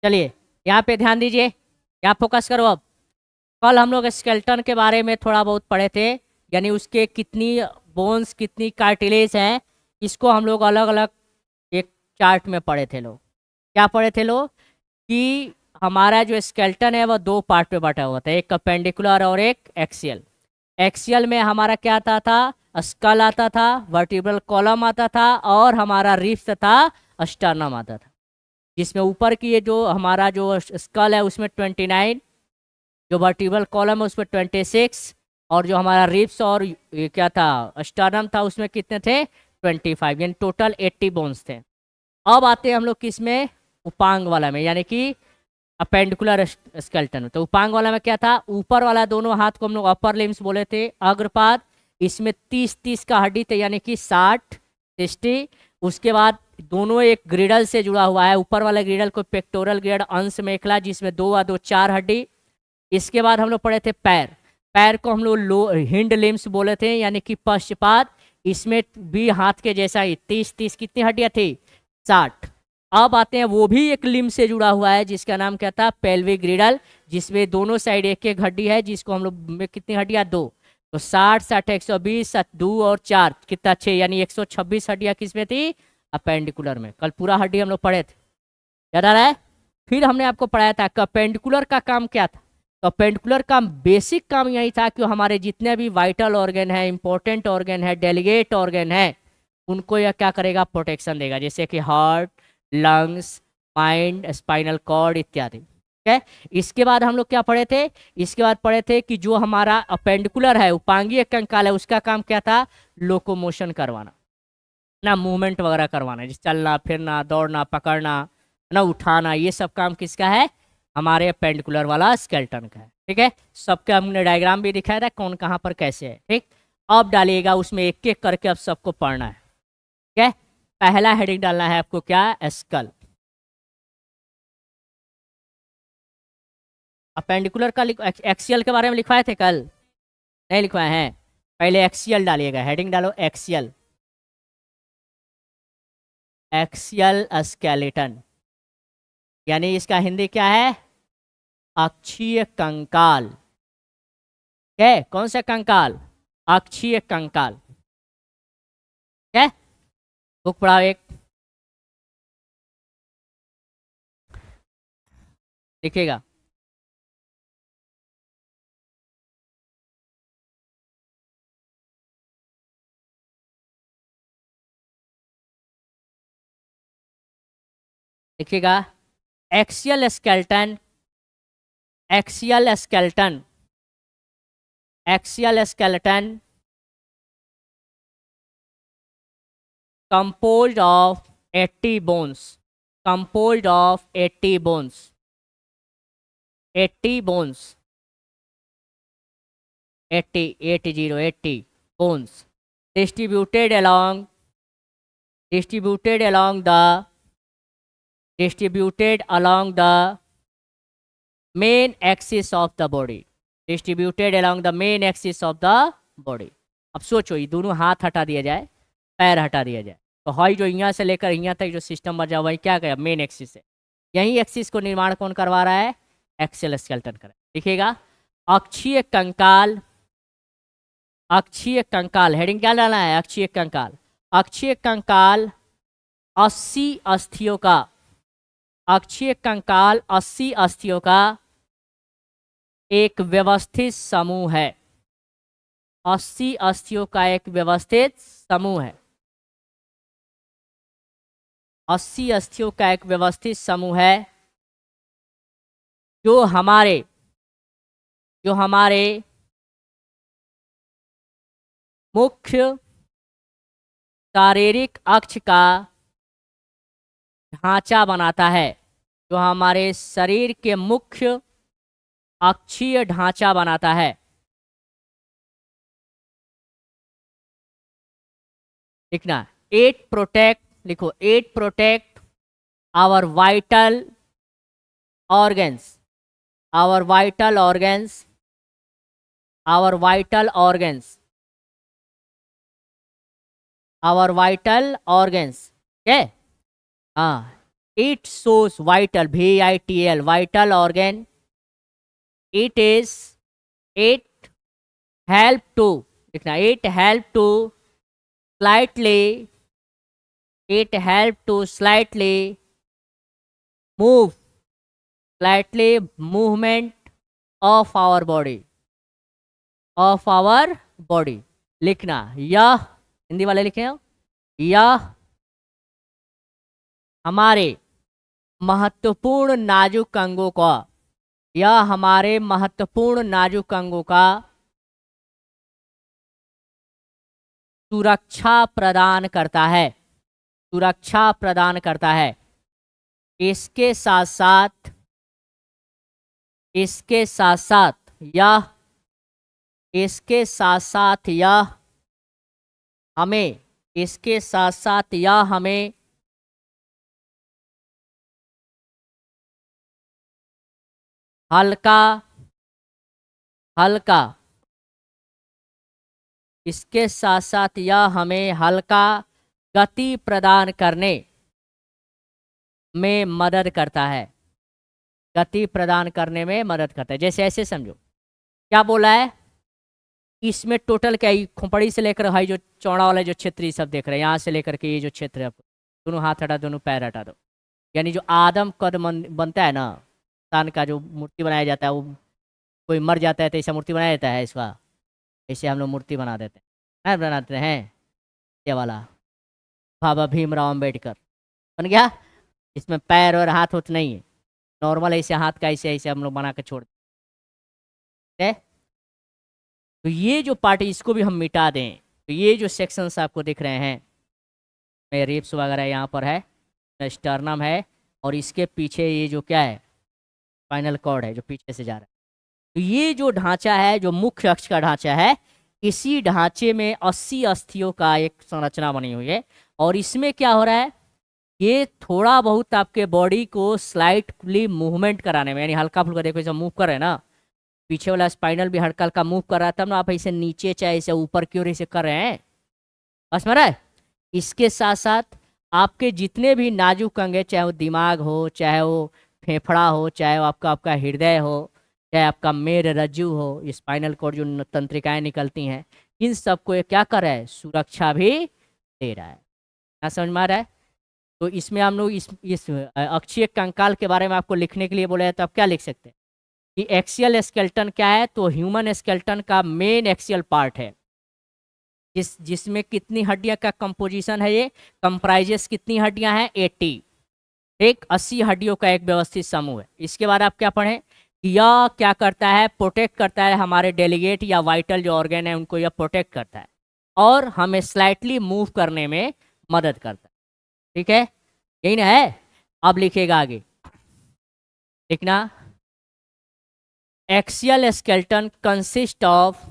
चलिए यहाँ पे ध्यान दीजिए, यहाँ फोकस करो अब। कल हम लोग स्केलेटन के बारे में थोड़ा बहुत पढ़े थे, यानी उसके कितनी बोन्स कितनी कार्टिलेज हैं, इसको हम लोग अलग अलग एक चार्ट में पढ़े थे लोग। क्या पढ़े थे लोग कि हमारा जो स्केलेटन है वह दो पार्ट में बटा हुआ था, एक अपेंडिकुलर और एक एक्सियल। एक्सियल में हमारा क्या आता था, स्कल आता था, वर्टिब्रल कॉलम आता था, और हमारा रिब्स तथा स्टर्नम आता था। जिसमें ऊपर की ये जो हमारा जो स्कल है उसमें 29, जो वर्टिब्रल कॉलम है उसमें 26, और जो हमारा रिब्स और ये क्या था स्टर्नम था उसमें कितने थे 25, यानी टोटल 80 बोन्स थे। अब आते हैं हम लोग किस में, उपांग वाला में, यानी कि अपेंडिकुलर स्केलेटन। तो उपांग वाला में क्या था, ऊपर वाला दोनों हाथ को हम लोग अपर लिम्स बोले थे, अग्रपाद। इसमें 30-30 का हड्डी थे, यानी कि 60-60। उसके बाद दोनों एक ग्रिडल से जुड़ा हुआ है, ऊपर वाला ग्रिडल को पेक्टोरल ग्रिडल अंश मेखला, जिसमें 2 और 2 4 हड्डी। इसके बाद हम लोग पढ़े थे पैर। पैर को हम लोग लो हिंड लिम्स बोले थे, यानी कि पश्चपाद। इसमें भी हाथ के जैसा ही 30-30 कितनी हड्डियां थी 60। अब आते हैं वो भी एक लिम्ब से जुड़ा हुआ है जिसका नाम क्या था पेल्विक ग्रिडल, जिसमें दोनों साइड एक एक हड्डी है, जिसको हम लोग में कितनी हड्डियां 2। तो 60-60 120 2 और 4 कितना 6, यानी 126 हड्डियां किसमें थी अपेंडिकुलर में। कल पूरा हड्डी हम लोग पढ़े थे, याद आ रहा है। फिर हमने आपको पढ़ाया था कि अपेंडिकुलर का काम क्या था। तो अपेंडिकुलर का बेसिक काम यही था कि हमारे जितने भी वाइटल ऑर्गन है, इंपॉर्टेंट ऑर्गन है, डेलीगेट ऑर्गन है, उनको यह क्या करेगा प्रोटेक्शन देगा, जैसे कि heart, lungs, mind, spinal cord इत्यादि। ठीक है। इसके बाद हम लोग क्या पढ़े थे, इसके बाद पढ़े थे कि जो हमारा अपेंडिकुलर है उपांगीय कंकाल है उसका काम क्या था लोकोमोशन करवाना ना, मूवमेंट वगैरह करवाना, जैसे चलना फिरना दौड़ना पकड़ना ना उठाना, ये सब काम किसका है हमारे पेंडिकुलर वाला स्केलेटन का है। ठीक है। सबके हमने डायग्राम भी दिखाया था कौन कहाँ पर कैसे है। ठीक। अब डालिएगा उसमें एक एक करके अब सबको पढ़ना है। ठीक है। पहला हेडिंग डालना है आपको क्या स्कल। अपेंडिकुलर का एक्सियल के बारे में लिखवाए थे कल, नहीं लिखवाए हैं। पहले एक्सियल डालिएगा, हेडिंग डालो एक्सियल। एक्सियल स्केलेटन यानी इसका हिंदी क्या है अक्षीय कंकाल। है कौन सा कंकाल अक्षीय कंकाल। है बुक पढ़ाओ एक, लिखिएगा। लिखिएगा axial skeleton, axial skeleton, axial skeleton composed of 80 bones, composed of 80 bones, 80 bones, 80 80 80 bones distributed along, distributed along the, distributed along the main axis of the body, distributed along the main axis of the body। अब सोचो ये दोनों हाथ हटा दिया जाए, पैर हटा दिया जाए, तो हाई जो यहाँ से लेकर यहाँ तक जो सिस्टम बचा वही क्या गया मेन एक्सिस है। यही एक्सिस को निर्माण कौन करवा रहा है एक्सियल स्केलेटन कर। देखिएगा अक्षीय कंकाल, अक्षीय कंकाल हेडिंग क्या डालना है अक्षीय कंकाल। अक्षीय कंकाल 80 अस्थियों का, अक्षीय कंकाल 80 अस्थियों का एक व्यवस्थित समूह है, 80 अस्थियों का एक व्यवस्थित समूह है, 80 अस्थियों का एक व्यवस्थित समूह है जो हमारे, जो हमारे मुख्य शारीरिक अक्ष का ढांचा बनाता है, जो हमारे शरीर के मुख्य अक्षीय ढांचा बनाता है। लिखना एट प्रोटेक्ट, लिखो it protect our vital organs, our vital organs, our vital organs, our vital organs. ठीक है। हाँ It shows vital, VITL, vital organ. It is, it help to, देखना, it help to slightly, it help to slightly move, slightly movement of our body, of our body. लिखना, यह, हिंदी वाले लिखे हो, यह हमारे महत्वपूर्ण नाजुक अंगों का, यह हमारे महत्वपूर्ण नाजुक अंगों का सुरक्षा प्रदान करता है, सुरक्षा प्रदान करता है। इसके साथ साथ, इसके साथ साथ यह, इसके साथ साथ यह हमें, इसके साथ साथ यह हमें हल्का, हल्का, इसके साथ साथ यह हमें हल्का गति प्रदान करने में मदद करता है, गति प्रदान करने में मदद करता है। जैसे ऐसे समझो, क्या बोला है, इसमें टोटल क्या, खोपड़ी से लेकर हाई जो चौड़ा वाला जो क्षेत्र ये सब देख रहे हैं, यहाँ से लेकर के ये जो क्षेत्र है, दोनों हाथ हटा, दोनों पैर हटा दो, यानी जो आदम कद बनता है ना, इंसान का जो मूर्ति बनाया जाता है, वो कोई मर जाता है तो ऐसा मूर्ति बनाया जाता है इसका, ऐसे हम लोग मूर्ति बना देते हैं, बनाते हैं ये वाला, बाबा भीमराव अम्बेडकर बन गया। इसमें पैर और हाथ होते नहीं है, नॉर्मल ऐसे हाथ का ऐसे ऐसे हम लोग बना के छोड़ देते हैं। तो ये जो पार्ट है इसको भी हम मिटा दें, तो ये जो सेक्शंस आपको दिख रहे हैं, में रिब्स वगैरह यहाँ पर है, स्टर्नम है, और इसके पीछे ये जो क्या है, स्पाइनल कॉर्ड है जो पीछे से जा रहा है। तो ये जो ढांचा है, जो मुख्य अक्ष का ढांचा है, इसी ढांचे में 80 अस्थियों का एक संरचना बनी हुई है। और इसमें क्या हो रहा है, ये थोड़ा बहुत आपके बॉडी को स्लाइटली मूवमेंट कराने में, यानी हल्का फुल्का, देखो ऐसा मूव कर रहे हैं ना, पीछे वाला स्पाइनल भी हल्का हल्का मूव कर रहा है, तब ना आप ऐसे नीचे चाहे ऐसे ऊपर की ओर ऐसे कर रहे हैं, बस में रहा है। इसके साथ साथ आपके जितने भी नाजुक अंग है, चाहे वो दिमाग हो, चाहे वो फेफड़ा हो, चाहे वो आपका आपका हृदय हो, चाहे आपका मेर रज्जु हो, स्पाइनल कॉर्ड जो तंत्रिकाएं निकलती हैं, इन सबको ये क्या कर रहा है, सुरक्षा भी दे रहा है। क्या समझ में आ रहा है? तो इसमें हम लोग इस अक्षीय कंकाल के बारे में आपको लिखने के लिए बोले हैं, तो आप क्या लिख सकते हैं कि एक्सियल स्केलेटन क्या है, तो ह्यूमन स्केलेटन का मेन एक्सियल पार्ट है, जिसमें कितनी हड्डियां का कंपोजिशन है, ये कंप्राइजेस कितनी हड्डियां हैं, 80, एक 80 हड्डियों का एक व्यवस्थित समूह है। इसके बाद आप क्या पढ़ें, यह क्या करता है, प्रोटेक्ट करता है हमारे डेलीगेट या वाइटल जो ऑर्गन है उनको, यह प्रोटेक्ट करता है और हमें स्लाइटली मूव करने में मदद करता है। ठीक है, यही ना है। अब लिखेगा आगे, लिखना, axial skeleton consist of,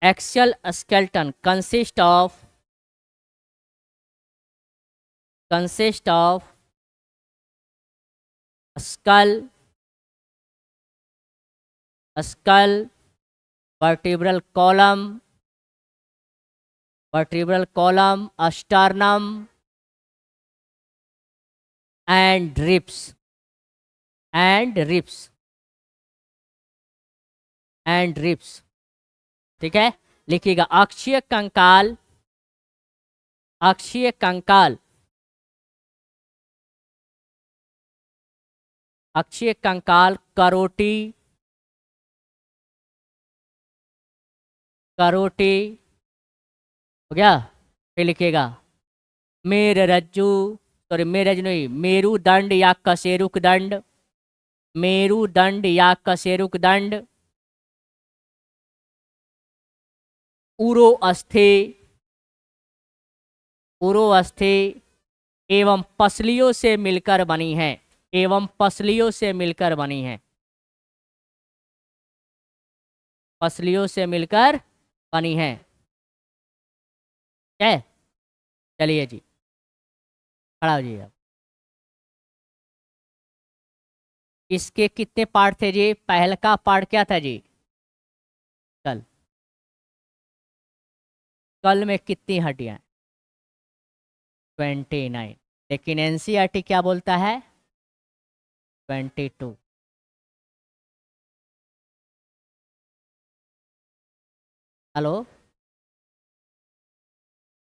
axial skeleton consist of skull, skull, vertebral column, sternum and ribs, ठीक है। लिखिएगा, अक्षीय कंकाल, अक्षीय कंकाल, अक्षीय कंकाल करोटी, करोटी हो गया। फिर लिखिएगा मेरुरज्जु, सॉरी मेरुरज्जु नहीं, मेरुदंड या कशेरुक दंड, मेरुदंड या कशेरुक दंड, उरोअस्थि, उरोअस्थि एवं पसलियों से मिलकर बनी है, एवं पसलियों से मिलकर बनी है, पसलियों से मिलकर बनी है। क्या है, चलिए जी, खड़ा हो जाइए। इसके कितने पार्ट थे जी, पहला का पार्ट क्या था जी, कल, कल में कितनी हड्डियां, 29। लेकिन एनसीईआरटी क्या बोलता है? 22। हेलो,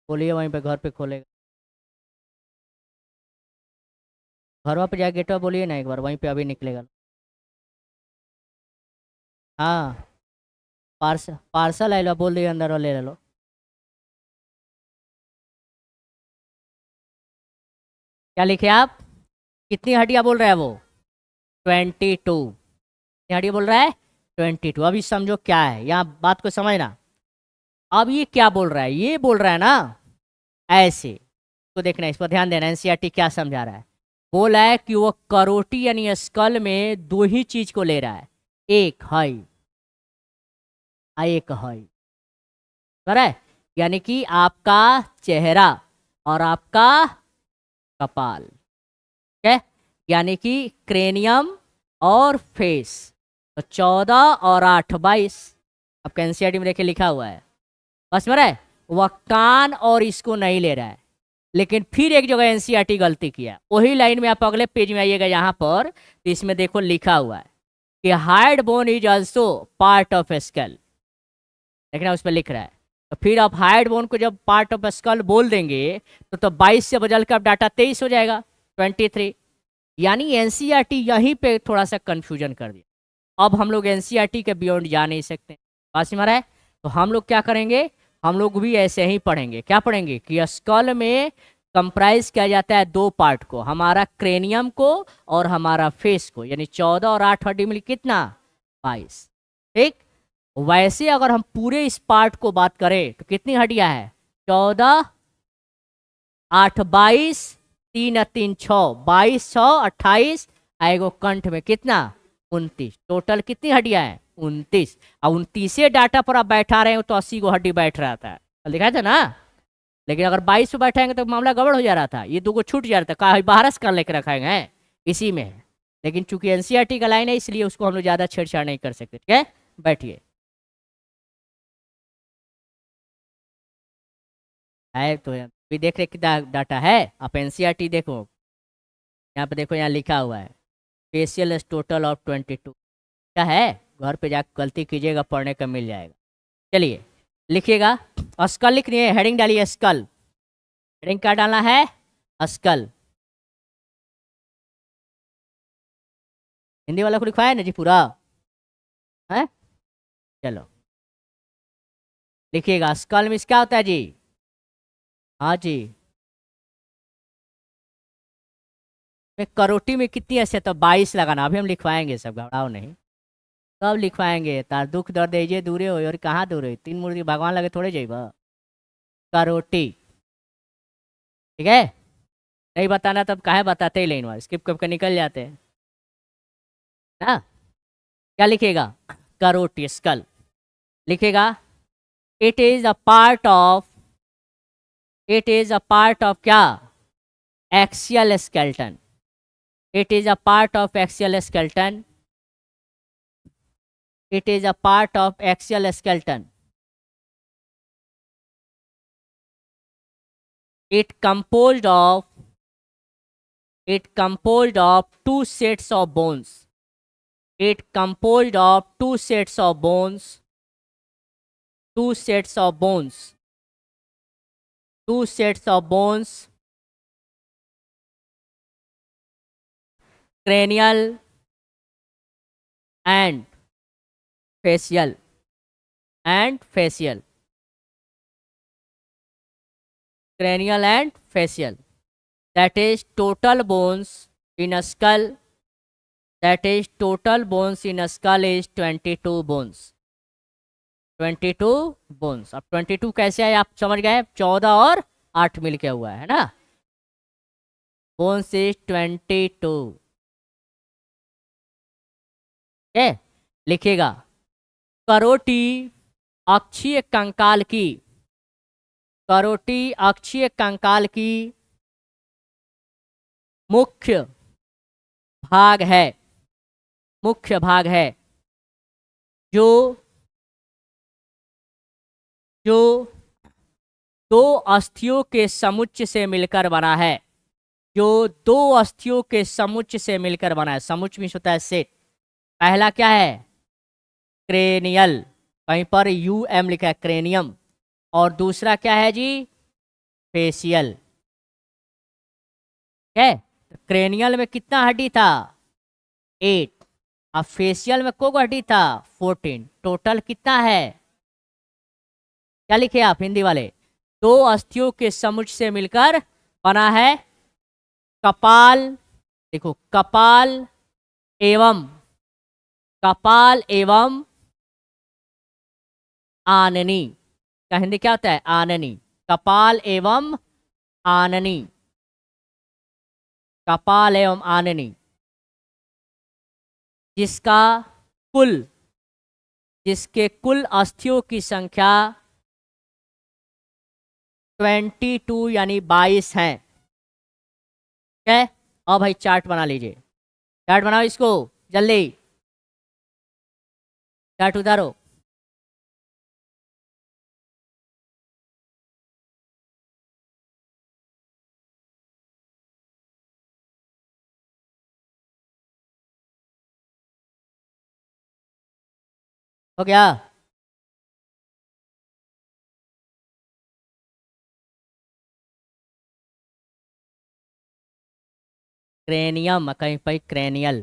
बोलिए, वहीं पे घर पे खोलेगा, घर पे जाके गेटवा बोलिए ना एक बार, वहीं पे अभी निकलेगा। हाँ, पार्सल पार्सल आइलो, बोल दिए अंदर वाले ले लो। क्या लिखे आप? कितनी हड्डियां बोल रहा है वो? 22। कितनी हड्डियां बोल रहा है? 22। अभी समझो क्या है, यहाँ बात को समझना। अब ये क्या बोल रहा है? ये बोल रहा है ना ऐसे, तो देखना, इस पर ध्यान देना, एनसीईआरटी क्या समझा रहा है। बोला है कि वो करोटी यानी स्कल में दो ही चीज को ले रहा है, एक हाई, एक हाई, है, यानी कि आपका चेहरा और आपका कपाल, ठीक है, यानी कि क्रेनियम और फेस। तो 14 और 8 22। आपका एनसीईआरटी में देखिए लिखा हुआ है, बस में है। वह कान और इसको नहीं ले रहा है, लेकिन फिर एक जगह एनसीईआरटी गलती किया, वही लाइन में आप अगले पेज में आइएगा यहाँ पर, तो इसमें देखो लिखा हुआ है कि hide bone is also part of school. देखना उस पर लिख रहा है, तो फिर आप हाइड बोन को जब पार्ट ऑफ स्कल बोल देंगे तो 22 से बदल कर अब डाटा 23 हो जाएगा, 23। यानी एनसीईआरटी यहीं पे थोड़ा सा कंफ्यूजन कर दिया। अब हम लोग एनसीईआरटी के बियॉन्ड जा नहीं सकते, बात समझ रहा है? तो हम लोग क्या करेंगे, हम लोग भी ऐसे ही पढ़ेंगे। क्या पढ़ेंगे कि स्कल में कंप्राइज किया जाता है दो पार्ट को, हमारा क्रेनियम को और हमारा फेस को, यानी 14 और 8 हड्डी मिली कितना? 22। ठीक, वैसे अगर हम पूरे इस पार्ट को बात करें तो कितनी हड्डियां हैं? 14 8 22, 3 और 3 6, 22 6 28, आएगो कंठ में कितना? 29। टोटल कितनी हड्डियां हैं? 29। अब 29 डाटा पर आप बैठा रहे हो तो 80 को हड्डी बैठ रहा था, कल दिखाया था ना। लेकिन अगर 22 पे बैठाएंगे तो मामला गड़बड़ हो जा रहा था, ये दो को छूट जा रहा था, कहा बाहर से कर लेकर रखाएंगे हैं इसी में है। लेकिन चूंकि एनसीईआरटी का लाइन है इसलिए उसको हम लोग ज्यादा छेड़छाड़ नहीं कर सकते, ठीक है, बैठिए। है तो अभी देख रहे कितना डाटा है, आप एनसीईआरटी देखो, यहाँ पे देखो, यहाँ लिखा हुआ है फेशियल टोटल ऑफ 22। क्या है? घर पे जाकर गलती कीजिएगा, पढ़ने का मिल जाएगा। चलिए लिखिएगा, स्कल लिखनी है, हेडिंग डालिए स्कल। हेडिंग क्या डालना है? स्कल। हिंदी वाला को लिखवाया ना जी पूरा है? चलो लिखिएगा, स्कल में क्या होता है जी? हाँ जी, करोटी में कितनी हैसियत? तो 22 लगाना, अभी हम लिखवाएंगे, सब घबराओ नहीं, सब लिखवाएंगे। तार दुख दर्द एजे दूरे हो, और कहाँ दूर हो, तीन मूर्ति भगवान लगे थोड़े जाइब। करोटी, ठीक है, नहीं बताना तब काहे बताते ही, लेन स्किप करके निकल जाते हैं ना। क्या लिखेगा? करोटी स्कल लिखेगा। It is a part of, it is a part of क्या? Axial skeleton. It is a part of axial skeleton. It is a part of axial skeleton. it composed of, it composed of two sets of bones. It composed of two sets of bones, two sets of bones, two sets of bones, cranial and facial, and facial, cranial and facial. That is total bones in a skull. That is total bones in a skull is 22 bones. 22 bones. अब 22 कैसे है आप समझ गए, 14 और 8 मिलके हुआ है ना। बोन्स इज 22, है, लिखिएगा। करोटी अक्षीय कंकाल की, करोटी अक्षीय कंकाल की मुख्य भाग है, मुख्य भाग है, जो जो दो अस्थियों के समुच्चय से मिलकर बना है, जो दो अस्थियों के समुच्चय से मिलकर बना है। समुच्चय मीन्स होता है सेट। पहला क्या है? क्रेनियल, कहीं पर यूएम लिखा है, क्रेनियम। और दूसरा क्या है जी? फेशियल। है क्रेनियल में कितना हड्डी था? 8। अब फेशियल में को हड्डी था? 14। टोटल कितना है? क्या लिखे आप हिंदी वाले? दो अस्थियों के समुच्चय से मिलकर बना है कपाल। देखो, कपाल एवं आननी का हिंदी क्या होता है? आननी। कपाल एवं आननी, कपाल एवं आननी, कुल जिसके कुल अस्थियों की संख्या 22 यानी 22 है। ठीक है, अब भाई चार्ट बना लीजिए। चार्ट बनाओ इसको जल्दी, चार्ट उतारो। हो गया? क्रेनियम, कहीं पर क्रेनियल,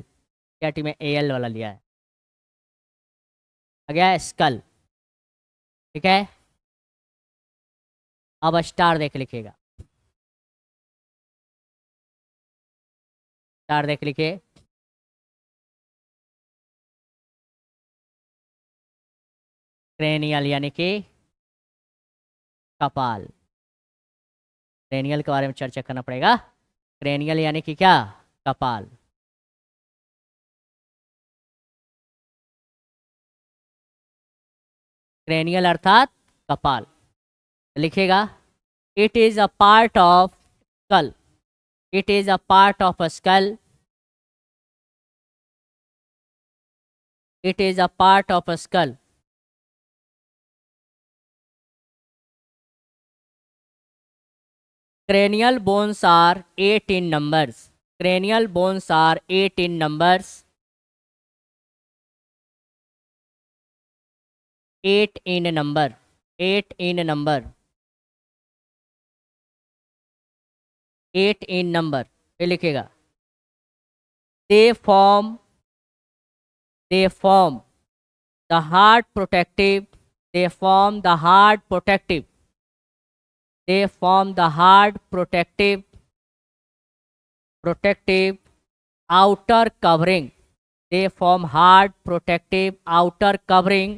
क्या टी में एल वाला लिया है। आ गया स्कल। ठीक है, अब स्टार देख लिखिएगा। स्टार देख लिखिए। क्रेनियल यानी कि कपाल। क्रेनियल के बारे में चर्चा करना पड़ेगा। क्रेनियल यानी कि क्या? कपाल। क्रेनियल अर्थात कपाल। लिखिएगा, it is a part of skull. It is a part of a skull. It is a part of a skull. Cranial bones are 8 in numbers. Cranial bones are 8 in numbers. 8 in number. 8 in number. 8 in number. ये लिखेगा। They form the heart protective. They form the heart protective. They form the heart protective outer covering. They form heart protective outer covering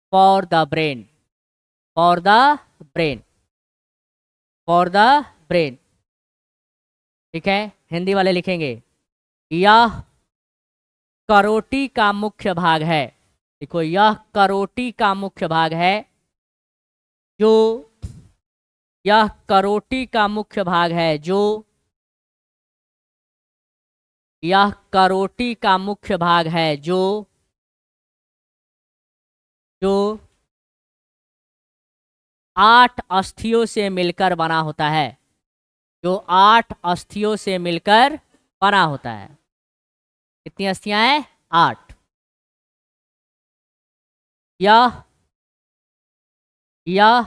for the brain. For the brain. For the brain. ठीक है, हिंदी वाले लिखेंगे, यह करोटी का मुख्य भाग है। देखो, यह करोटी का मुख्य भाग है। जो यह करोटी का मुख्य भाग है जो यह करोटी का मुख्य भाग है जो जो 8 अस्थियों से मिलकर बना होता है। जो 8 अस्थियों से मिलकर बना होता है। कितनी अस्थियां हैं? 8। यह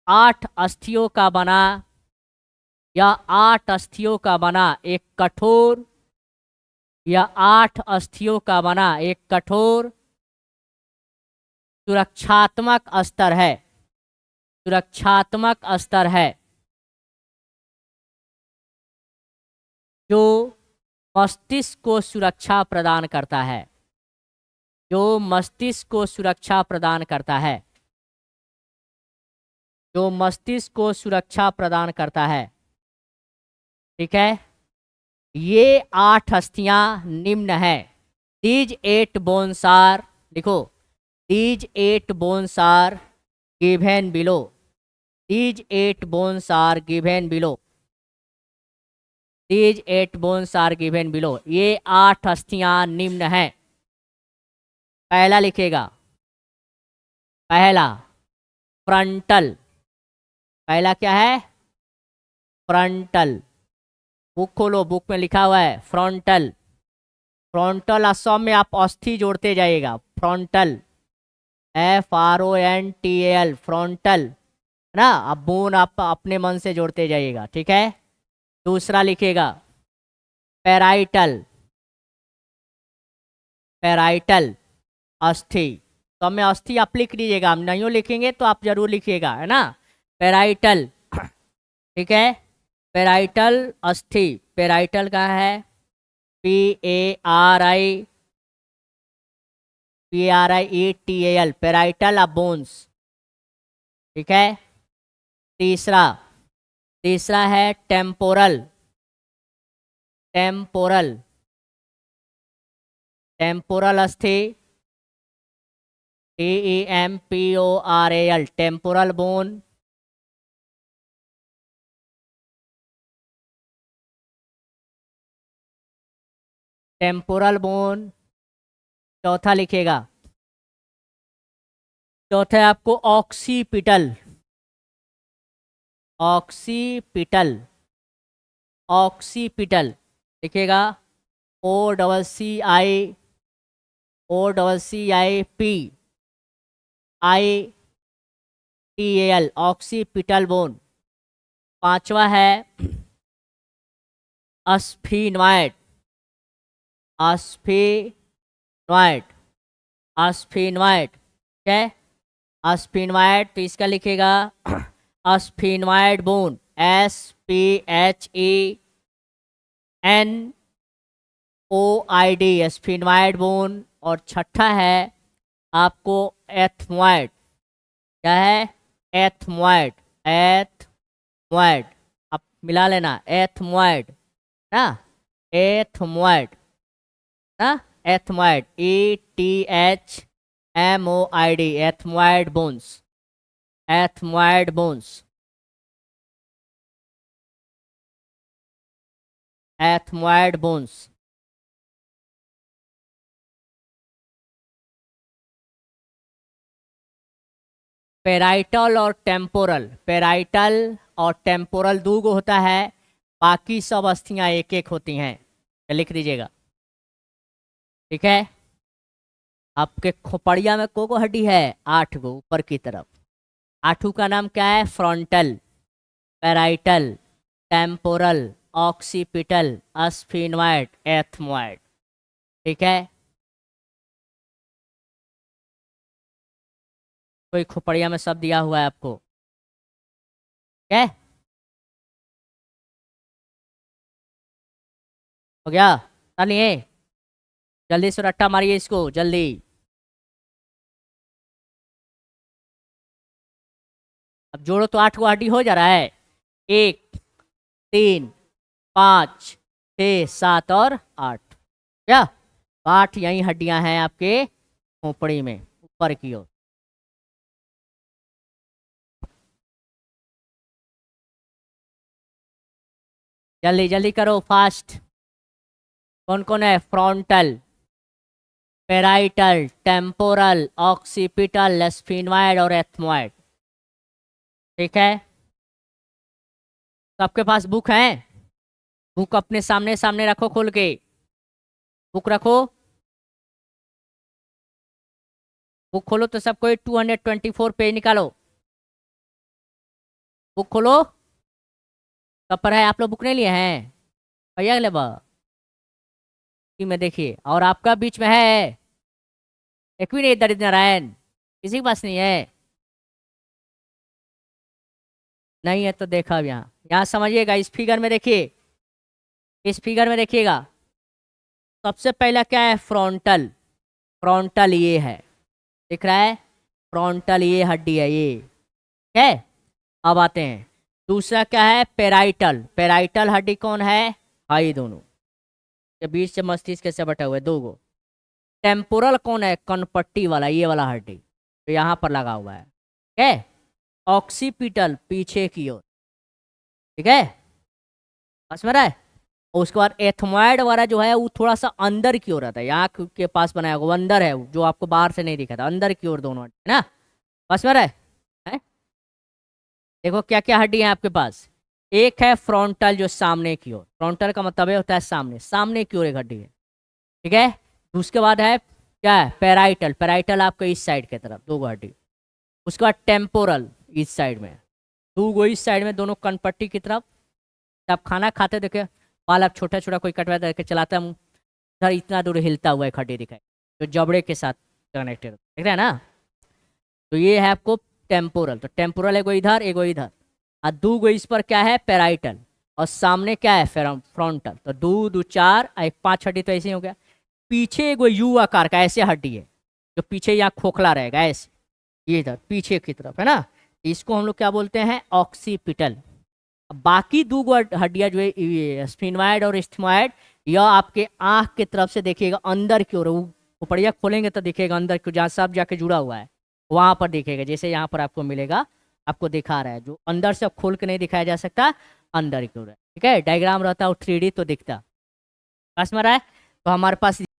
8 अस्थियों का बना, यह 8 अस्थियों का बना एक कठोर, यह 8 अस्थियों का बना एक कठोर सुरक्षात्मक अस्तर है। सुरक्षात्मक अस्तर है जो मस्तिष्क को सुरक्षा प्रदान करता है। जो मस्तिष्क को सुरक्षा प्रदान करता है। जो मस्तिष्क को सुरक्षा प्रदान करता है। ठीक है, ये 8 अस्थियां निम्न है। दीज 8 बोन्स आर, लिखो, these 8 bones are given below. These 8 bones are given below. These 8 bones are given below. ये 8 अस्थियां निम्न है। पहला लिखेगा, पहला फ्रंटल, पहला क्या है? फ्रंटल। बुक खोलो, बुक में लिखा हुआ है फ्रंटल। फ्रंटल असम में आप अस्थि जोड़ते जाइएगा, फ्रंटल, FRONTAL, फ्रंटल, है ना। अब बोन आप अपने मन से जोड़ते जाइएगा, ठीक है। दूसरा लिखिएगा पैराइटल, पैराइटल अस्थि, तो में अस्थि आप लिख लीजिएगा, हम नहीं लिखेंगे तो आप जरूर लिखिएगा, है ना। पैराइटल, ठीक है। पैराइटल अस्थि, पैराइटल कहाँ है? PARIETAL, पैराइटल ऑफ बोन्स, ठीक है। तीसरा, तीसरा है टेम्पोरल, टेम्पोरल, टेम्पोरल अस्थि, TEMPORAL, temporal bone. Temporal bone. चौथा लिखिएगा, चौथा है आपको ऑक्सीपिटल, ऑक्सीपिटल, ऑक्सीपिटल लिखिएगा OCCIPITAL, ऑक्सीपिटल बोन। पांचवा है अस्फिनॉइड, अस्फिनॉइड, अस्फिनॉइड, ठीक है। अस्फिनॉइड, तो इसका लिखिएगा अस्फिनॉइड बोन, SPHENOID, स्फिनॉइड बोन। और छठा है आपको एथमॉइड, क्या है? एथमॉइड, एथमॉइड, आप मिला लेना, एथमॉइड ना, एथमॉइड ना, ethmoid, ETHMOID, ethmoid bones, ethmoid bones, ethmoid bones. Parietal और टेम्पोरल, पेराइटल और टेम्पोरल दो गो होता है, बाकी सब अस्थियां एक एक होती हैं, लिख दीजिएगा, ठीक है। आपके खोपड़िया में को हड्डी है? 8 गो ऊपर की तरफ। 8 का नाम क्या है? Frontal, parietal, temporal, occipital, sphenoid, ethmoid, ठीक है। कोई खोपड़िया में सब दिया हुआ है आपको, क्या हो गया? चलिए जल्दी से रट्टा मारिए इसको, जल्दी। अब जोड़ो तो 8 को हड्डी हो जा रहा है, 1, 3, 5, 6, 7 और 8, क्या? 8 यही हड्डियां हैं आपके खोपड़ी में ऊपर की ओर। जल्दी जल्दी करो, फास्ट। कौन कौन है? Frontal, parietal, temporal, occipital, sphenoid और एथमॉइड, ठीक है। सबके पास बुक है? बुक अपने सामने सामने रखो, खोल के बुक रखो, बुक खोलो तो सब कोई 224 पेज निकालो, बुक खोलो। कब पर है? आप लोग बुक नहीं लिए हैं भैया? अगले बार में देखिए, और आपका बीच में है एक भी नहीं, दरिद्र नारायण किसी के पास नहीं है? नहीं है तो देखा, अब यहाँ यहाँ समझिएगा, इस फिगर में देखिए, इस फिगर में देखिएगा, सबसे पहला क्या है? फ्रंटल, फ्रंटल ये है, दिख रहा है? फ्रंटल ये हड्डी है, ये है। अब आते हैं, दूसरा क्या है? पेराइटल, पेराइटल हड्डी कौन है? भाई दोनों के बीच से मस्तिष्क कैसे बटा हुआ है, 2 गो। टेम्पोरल कौन है? कनपट्टी वाला, ये वाला हड्डी तो यहाँ पर लगा हुआ है, ठीक है। ऑक्सीपिटल पीछे की ओर, ठीक है, समझ में रहा है। और उसके बाद एथमॉइड वाला जो है वो थोड़ा सा अंदर की ओर आता है, यहाँ के पास बनाया हुआ अंदर है, जो आपको बाहर से नहीं दिखा था, अंदर की ओर दोनों, है ना, समझ में रहा है? देखो क्या क्या हड्डी है आपके पास। एक है फ्रंटल जो सामने की ओर, फ्रंटल का मतलब है होता है सामने, सामने की ओर एक हड्डी है, ठीक है। उसके बाद है क्या है, पेराइटल, पेराइटल आपको इस साइड की तरफ दो हड्डी। उसके बाद टेम्पोरल इस साइड में, दो गो इस साइड में दोनों कनपट्टी की तरफ। आप खाना खाते देखे बाल आप छोटा छोटा कोई कटवा देखे चलाता है, उधर इतना दूर हिलता हुआ एक हड्डी दिखाई जो जबड़े के साथ कनेक्टेड, देख रहे हैं ना। तो ये है आपको टेम्पोरल, तो टेम्पोरल एगो इधर एगो इधर, और दो गो इस पर क्या है पेराइटल, और सामने क्या है फ्रंटल। तो दो दो चार, एक पांच हड्डी तो ऐसे ही हो गया। पीछे एगो यू आकार का ऐसे हड्डी है जो पीछे यहाँ खोखला रहेगा ऐसे, ये इधर पीछे की तरफ है ना, इसको हम लोग क्या बोलते हैं ऑक्सीपिटल। बाकी दो गो हड्डियां जो है स्फिनोइड और स्थिमोइड, यह आपके आंख की तरफ से देखिएगा अंदर की ओर, ऊपरिया खोलेंगे तो दिखेगा अंदर की, जहाँ सब जाके जुड़ा हुआ है वहां पर दिखेगा, जैसे यहाँ पर आपको मिलेगा, आपको दिखा रहा है जो अंदर से खोल के नहीं दिखाया जा सकता, अंदर की ओर है, ठीक है। डायग्राम रहता है 3D तो दिखता, पास में रहा है। तो हमारे पास